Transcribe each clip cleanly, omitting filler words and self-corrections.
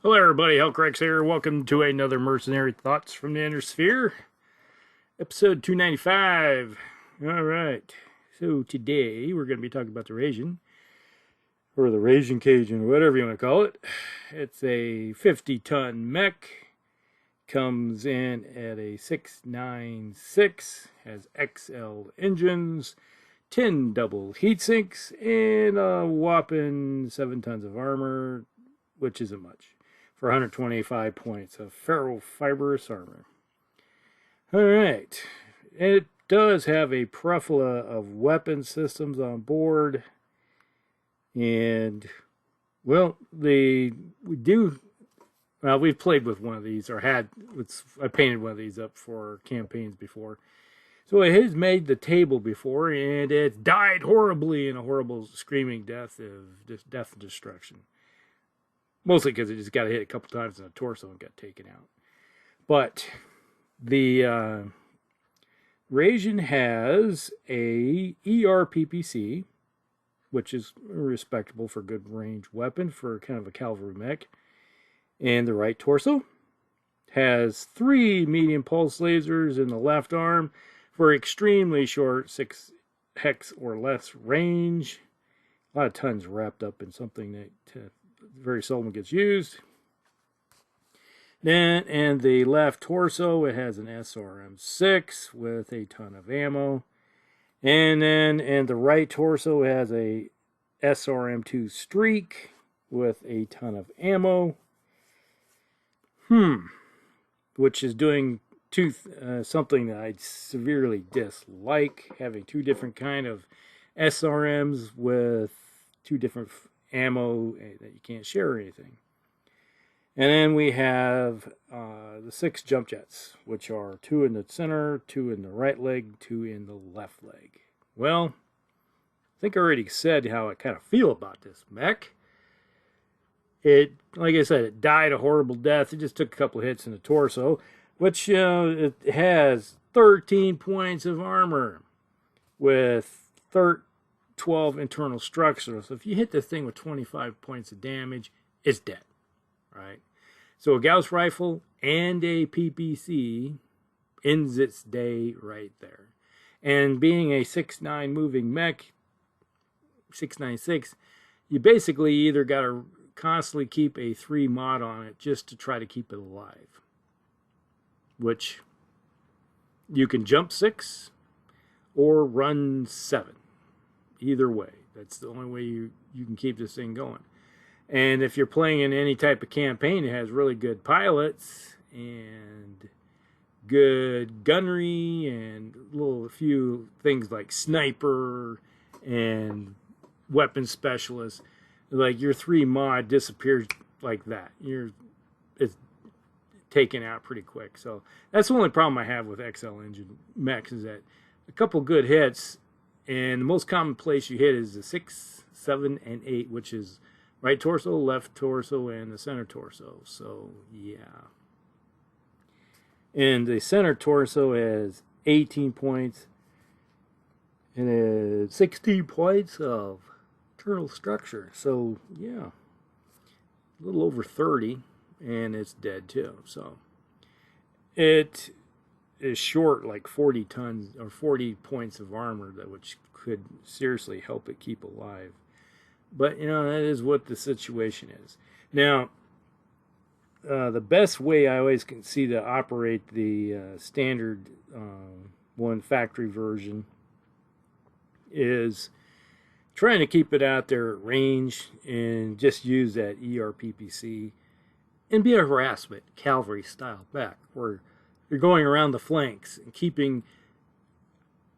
Hello everybody, Hellcrex here. Welcome to another Mercenary Thoughts from the Inner Sphere, episode 295. Alright, so today we're going to be talking about the Raijin, or the Raijin Cajun, or whatever you want to call it. It's a 50-ton mech, comes in at a 696, has XL engines, 10 double heat sinks, and a whopping 7 tons of armor, which isn't much, for 125 points of ferrofibrous armor. Alright, it does have a plethora of weapon systems on board, and, well, we've played with one of these, or I painted one of these up for campaigns before. So it has made the table before, and it's died horribly in a horrible screaming death of death and destruction. Mostly because it just got hit a couple times in the torso and got taken out. But the Raijin has a ERPPC, which is respectable for good range weapon for kind of a cavalry mech. And the right torso has 3 medium pulse lasers in the left arm for extremely short 6 hex or less range. A lot of tons wrapped up in something that very seldom gets used. Then, in the left torso, it has an SRM-6 with a ton of ammo. And then, in the right torso, it has a SRM-2 Streak with a ton of ammo. Which is doing something that I severely dislike, having 2 different kind of SRMs with 2 different ammo that you can't share or anything. And then we have the 6 jump jets, which are 2 in the center, 2 in the right leg, 2 in the left leg. Well, I think I already said how I kind of feel about this mech. Like I said, it died a horrible death. It just took a couple hits in the torso, which it has 13 points of armor with 12 internal structures. So if you hit the thing with 25 points of damage, it's dead, right? So a Gauss rifle and a PPC ends its day right there. And being a 6'9" moving mech, 696, you basically either got to constantly keep a 3 mod on it just to try to keep it alive. Which you can jump 6 or run 7. Either way, that's the only way you can keep this thing going. And if you're playing in any type of campaign that has really good pilots and good gunnery and a few things like sniper and weapon specialist, like your 3 mod disappears like that. It's taken out pretty quick. So that's the only problem I have with XL engine mechs, is that a couple good hits, and the most common place you hit is the 6, 7, and 8, which is right torso, left torso, and the center torso. So, yeah. And the center torso has 18 points, and it has 16 points of internal structure. So, yeah. A little over 30, and it's dead too. So, it is short like 40 tons or 40 points of armor, which could seriously help it keep alive. But that is what the situation is. Now, the best way I always can see to operate the standard one factory version is trying to keep it out there at range and just use that ERPPC and be a harassment cavalry style back, where you're going around the flanks and keeping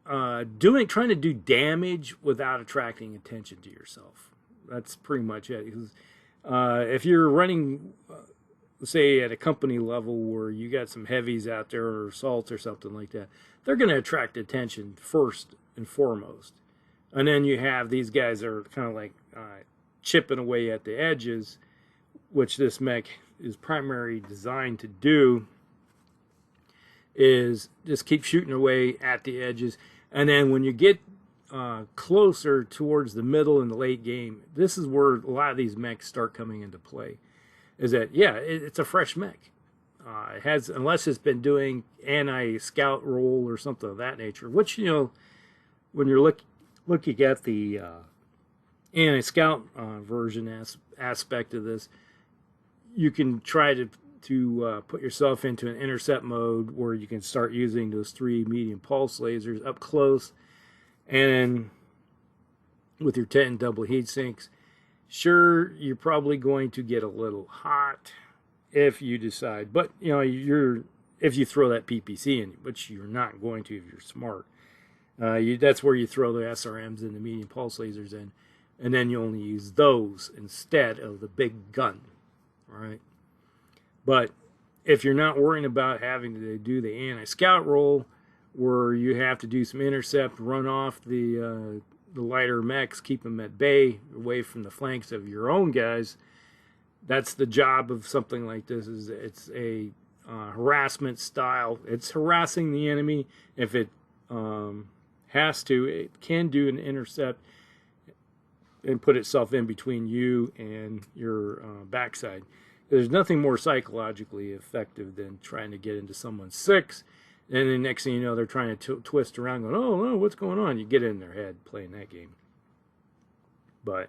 trying to do damage without attracting attention to yourself. That's pretty much it. Because if you're running, say at a company level where you got some heavies out there or assaults or something like that, they're going to attract attention first and foremost. And then you have these guys that are kind of like chipping away at the edges, which this mech is primarily designed to do, is just keep shooting away at the edges. And then when you get closer towards the middle and the late game, this is where a lot of these mechs start coming into play. is that, yeah, it's a fresh mech. It has, unless it's been doing anti-scout roll or something of that nature, which, you know, when you're looking at the anti-scout version aspect of this, you can try to put yourself into an intercept mode where you can start using those 3 medium pulse lasers up close, and with your 10 double heat sinks. Sure, you're probably going to get a little hot if you decide, but you know, if you throw that PPC in, which you're not going to if you're smart. That's where you throw the SRMs and the medium pulse lasers in, and then you only use those instead of the big gun. All right. But if you're not worrying about having to do the anti-scout roll, where you have to do some intercept, run off the lighter mechs, keep them at bay, away from the flanks of your own guys, that's the job of something like this. It's a harassment style. It's harassing the enemy. If it has to, it can do an intercept and put itself in between you and your backside. There's nothing more psychologically effective than trying to get into someone's 6, and the next thing you know, they're trying to twist around going, oh, no, what's going on? You get in their head playing that game. But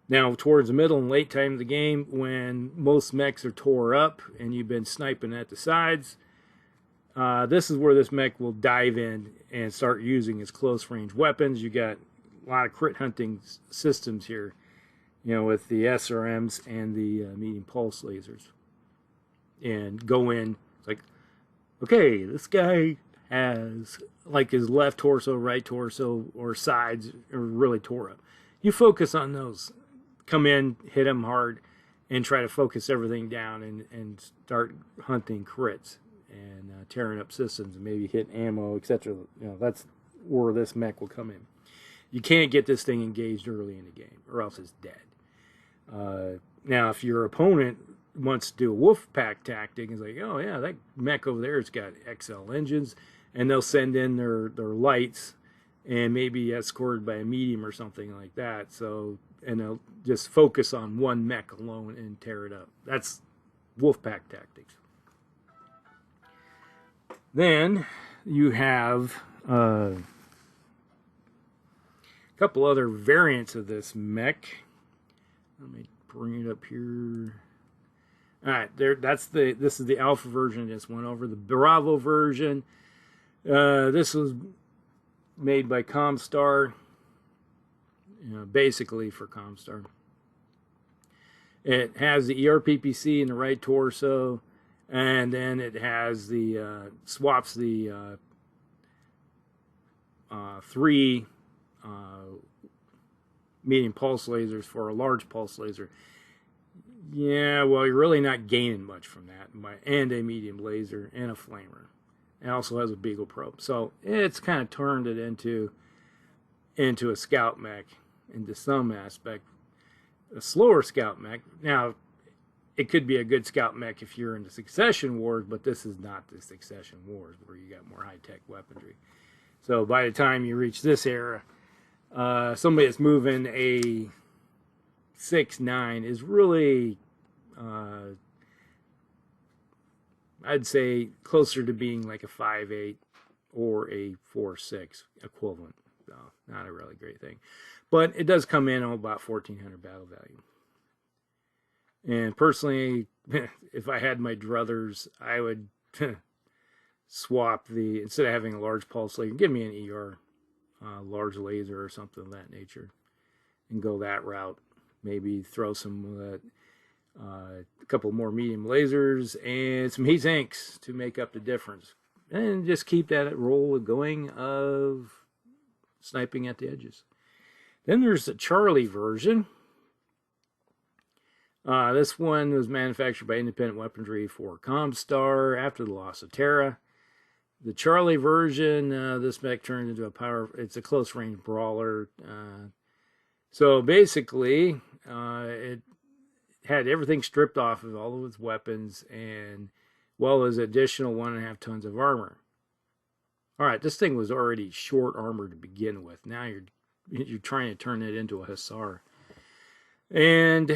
now, towards the middle and late time of the game, when most mechs are tore up and you've been sniping at the sides, this is where this mech will dive in and start using its close-range weapons. You got a lot of crit hunting systems here, you know, with the SRMs and the medium pulse lasers. And go in, it's like, okay, this guy has, like, his left torso, right torso, or sides are really tore up. You focus on those. Come in, hit them hard, and try to focus everything down and start hunting crits and tearing up systems and maybe hit ammo, etc. You know, that's where this mech will come in. You can't get this thing engaged early in the game, or else it's dead. Now, if your opponent wants to do a wolf pack tactic, it's like, oh yeah, that mech over there has got XL engines, and they'll send in their lights and maybe escorted by a medium or something like that. So, and they'll just focus on one mech alone and tear it up. That's wolf pack tactics. Then you have a couple other variants of this mech. Let me bring it up here. All right, this is the alpha version of this one. Over the Bravo version, this was made by Comstar, you know, basically for Comstar. It has the ERPPC in the right torso, and then it has the swaps the 3 medium pulse lasers for a large pulse laser. Yeah, well, you're really not gaining much from that. And a medium laser and a flamer. It also has a Beagle probe. So it's kind of turned it into a scout mech into some aspect. A slower scout mech. Now, it could be a good scout mech if you're into Succession Wars, but this is not the Succession Wars where you got more high-tech weaponry. So by the time you reach this era, somebody that's moving a 6'9" is really, I'd say, closer to being like a 5'8" or a 4'6" equivalent. So, not a really great thing. But it does come in on about 1,400 battle value. And personally, if I had my druthers, I would swap instead of having a large pulse laser, give me an ER, large laser or something of that nature, and go that route. Maybe throw some a couple more medium lasers and some heat sinks to make up the difference, and just keep that roll going of sniping at the edges. Then there's the Charlie version. This one was manufactured by Independent Weaponry for Comstar after the loss of Terra. The Charlie version, this mech turned into it's a close-range brawler. So basically, it had everything stripped off of all of its weapons, and well as additional 1.5 tons of armor. All right, this thing was already short armor to begin with. Now you're trying to turn it into a Hussar. And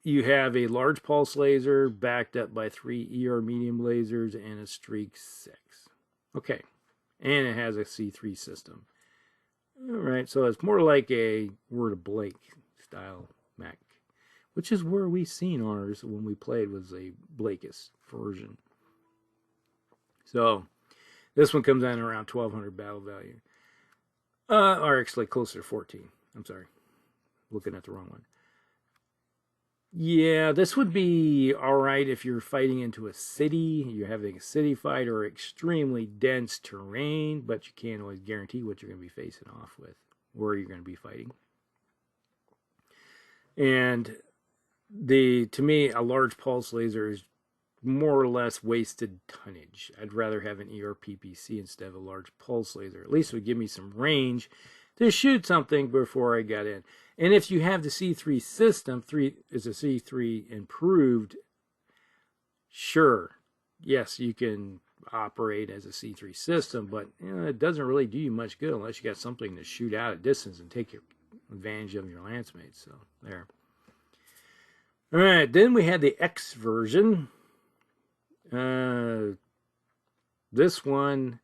you have a large pulse laser backed up by 3 ER medium lasers and a Streak 6. Okay, and it has a C3 system. All right, so it's more like a Word of Blake style mech, which is where we seen ours when we played, was a Blakist version. So this one comes in around 1200 battle value. Or actually closer to 14. I'm sorry, looking at the wrong one. Yeah, this would be alright if you're fighting into a city, you're having a city fight, or extremely dense terrain, but you can't always guarantee what you're going to be facing off with, where you're going to be fighting. And to me, a large pulse laser is more or less wasted tonnage. I'd rather have an ERPPC instead of a large pulse laser. At least it would give me some range to shoot something before I got in. And if you have the C3 system, 3 is a C3 improved, sure, yes, you can operate as a C3 system, but it doesn't really do you much good unless you got something to shoot out at distance and take your advantage of your lance mates. So there. All right, then we had the X version. This one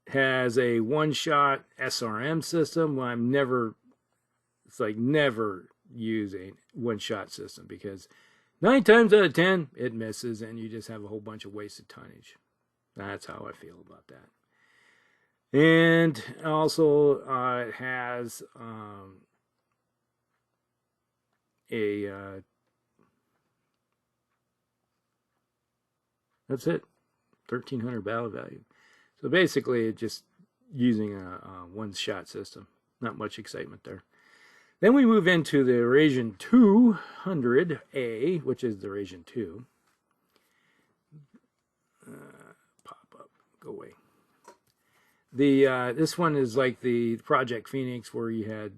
has a one-shot SRM system. Well, it's like never use a one-shot system, because 9 times out of 10 it misses and you just have a whole bunch of wasted tonnage. That's how I feel about that. And also it has that's it, 1300 battle value. So basically it's just using a one-shot system. Not much excitement there. Then we move into the Raijin 200-A, which is the Raijin 2. Pop up, go away. This one is like the Project Phoenix, where you had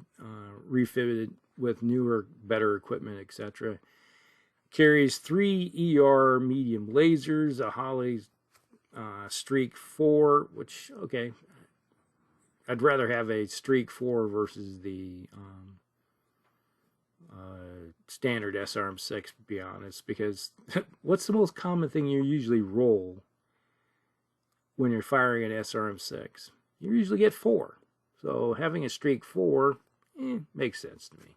refitted with newer, better equipment, etc. Carries 3 ER medium lasers, a Holly Streak 4, which, okay, I'd rather have a Streak 4 versus the standard SRM6, to be honest, because what's the most common thing you usually roll when you're firing an SRM6? You usually get 4. So having a Streak 4 makes sense to me.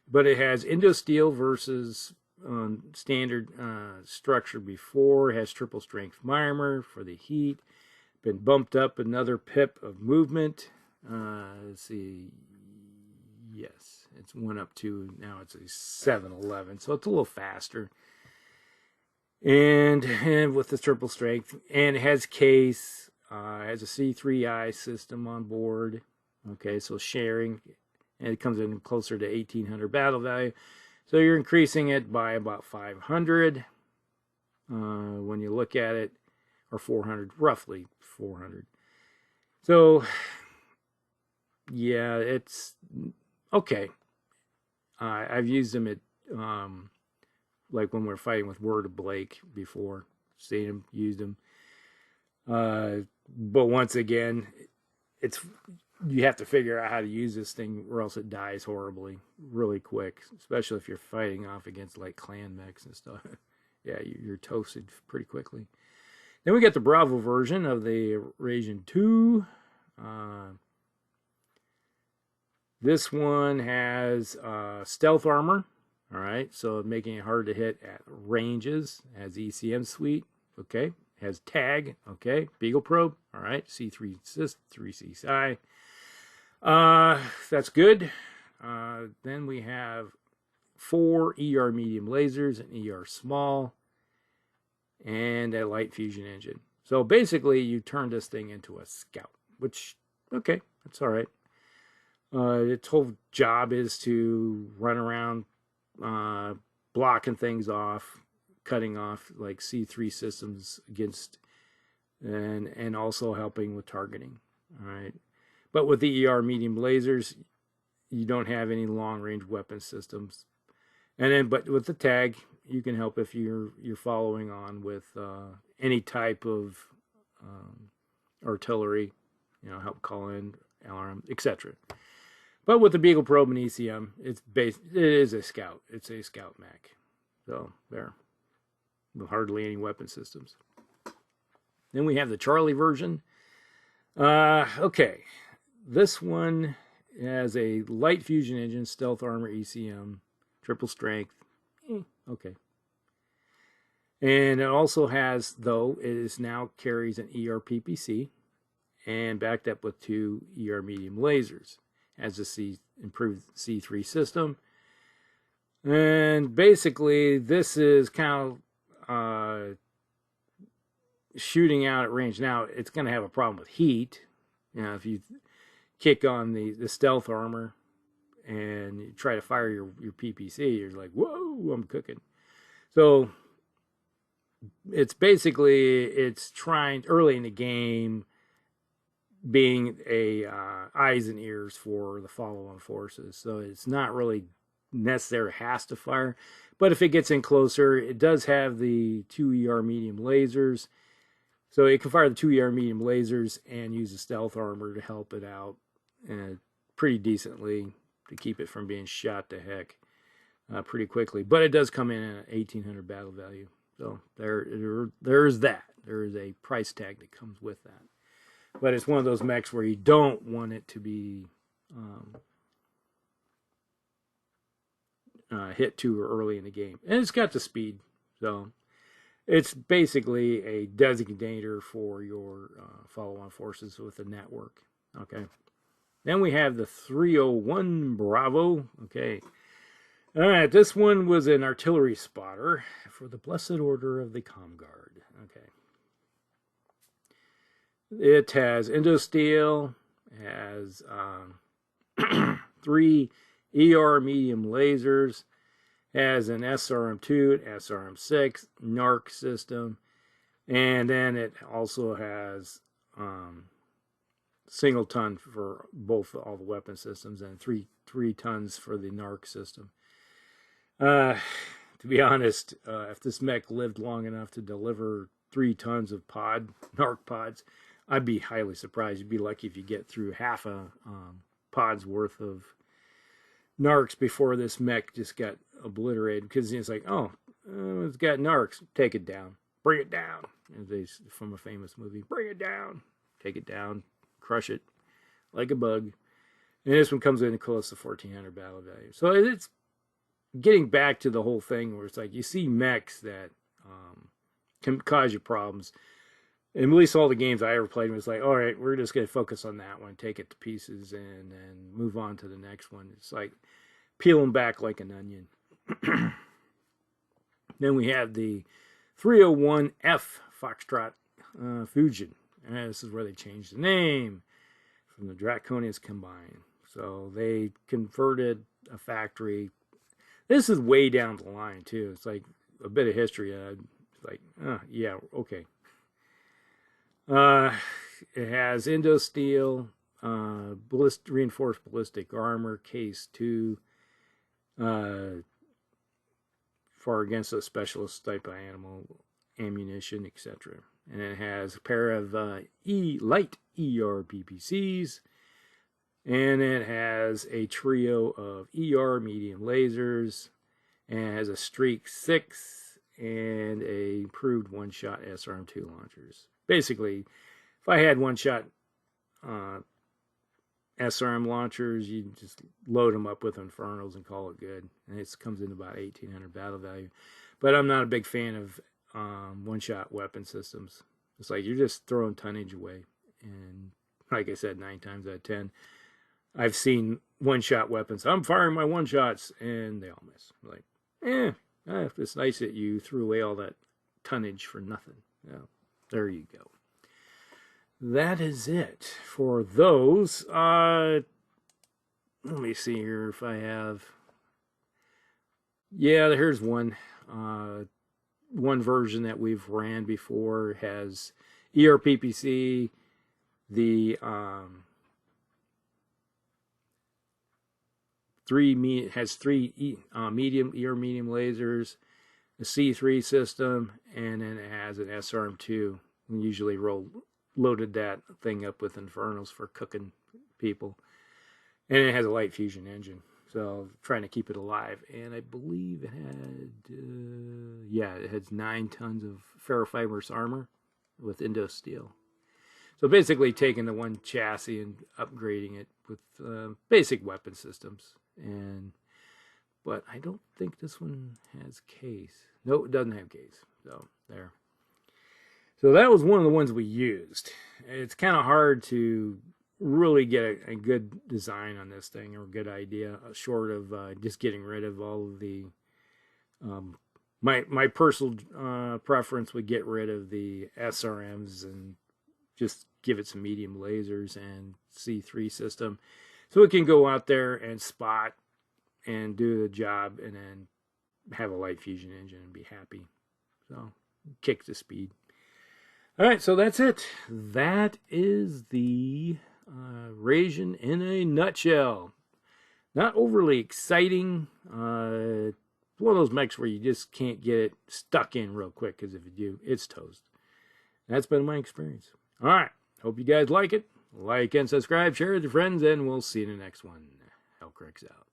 But it has Indo-Steel versus standard structure before. It has triple strength armor for the heat. Been bumped up another pip of movement. Let's see. Yes, it's 1 up to, now it's a 711, so it's a little faster. And with the triple strength, and it has case, has a C3I system on board. Okay, so sharing, and it comes in closer to 1800 battle value. So you're increasing it by about 500 when you look at it, or 400, roughly 400. So yeah, it's okay. I've used them at like when we're fighting with Word of Blake before, seen them, used them. But once again, you have to figure out how to use this thing, or else it dies horribly, really quick, especially if you're fighting off against like clan mechs and stuff. Yeah, you're toasted pretty quickly. Then we got the Bravo version of the Raijin 2. This one has stealth armor, all right, so making it hard to hit at ranges. It has ECM suite, okay. It has tag, okay. Beagle probe, all right. C3 assist, 3 CSI. That's good. Then we have 4 ER medium lasers, an ER small, and a light fusion engine. So basically, you turn this thing into a scout, which, okay, that's all right. Its whole job is to run around blocking things off, cutting off like C3 systems against, and also helping with targeting. All right, but with the ER medium lasers, you don't have any long range weapon systems. And then, but with the tag, you can help if you're following on with any type of artillery, help call in alarm, etc. But with the Beagle Probe and ECM, it is a scout. It's a scout mech. So there, with hardly any weapon systems. Then we have the Charlie version. Okay, this one has a light fusion engine, stealth armor, ECM, triple strength. Okay. And it also has, though, it is now carries an ER PPC and backed up with 2 ER medium lasers. Has a improved C3 system. And basically, this is kind of shooting out at range. Now, it's going to have a problem with heat. You know, if you kick on the stealth armor and you try to fire your PPC, you're like, whoa, I'm cooking. So it's basically, it's trying early in the game being a eyes and ears for the follow-on forces. So it's not really necessary has to fire, but if it gets in closer, it does have the 2 ER medium lasers. So it can fire the 2 ER medium lasers and use the stealth armor to help it out pretty decently to keep it from being shot to heck pretty quickly. But it does come in at 1,800 battle value. So there's that. There is a price tag that comes with that. But it's one of those mechs where you don't want it to be hit too early in the game. And it's got the speed. So it's basically a designator for your follow-on forces with the network. Okay. Then we have the 301 Bravo. Okay. All right. This one was an artillery spotter for the Blessed Order of the Comguard. Okay. It has Indosteel, has 3 ER medium lasers, has an SRM2, an SRM6, NARC system, and then it also has single ton for all the weapon systems and three tons for the NARC system. To be honest, if this mech lived long enough to deliver 3 tons of NARC pods, I'd be highly surprised. You'd be lucky if you get through half a pod's worth of NARCs before this mech just got obliterated. Because it's like, oh, it's got NARCs. Take it down. Bring it down. From a famous movie. Bring it down. Take it down. Crush it like a bug. And this one comes in close to 1,400 battle value. So it's getting back to the whole thing where it's like you see mechs that can cause you problems. And at least all the games I ever played was like, all right, we're just going to focus on that one, take it to pieces, and then move on to the next one. It's like peeling back like an onion. Then we have the 301F Foxtrot Fusion. And this is where they changed the name from the Draconians Combine. So they converted a factory. This is way down the line, too. It's like a bit of history. It's like, yeah, okay. It has Indosteel, reinforced ballistic armor, case 2, for against a specialist type of animal, ammunition, etc. And it has a pair of light ER PPCs, and it has a trio of ER medium lasers, and it has a Streak 6 and a improved one-shot SRM2 launchers. Basically, if I had one-shot SRM launchers, you just load them up with Infernals and call it good. And it comes in about 1,800 battle value. But I'm not a big fan of one-shot weapon systems. It's like you're just throwing tonnage away. And like I said, 9 times out of 10, I've seen one-shot weapons. I'm firing my one-shots, and they all miss. Like, it's nice that you threw away all that tonnage for nothing. Yeah. There you go. That is it for those. Let me see here if I have. Yeah, here's one. One version that we've ran before has ERPPC, the three medium lasers, a C3 system, and then it has an SRM2. We usually loaded that thing up with Infernals for cooking people. And it has a light fusion engine. So trying to keep it alive. And I believe it had, it has 9 tons of ferrofibrous armor with Indo steel. So basically taking the one chassis and upgrading it with basic weapon systems. But I don't think this one has case. No, it doesn't have case. So there. So that was one of the ones we used. It's kind of hard to really get a good design on this thing, or a good idea, short of just getting rid of all of the my personal preference would get rid of the SRMs and just give it some medium lasers and C3 system, so it can go out there and spot and do the job, and then have a light fusion engine and be happy. So kick the speed. All right, so that's it. That is the Raijin in a nutshell. Not overly exciting. One of those mechs where you just can't get it stuck in real quick, because if you do, it's toast. That's been my experience. All right, hope you guys like it. Like and subscribe, share with your friends, and we'll see you in the next one. Hellcrick's out.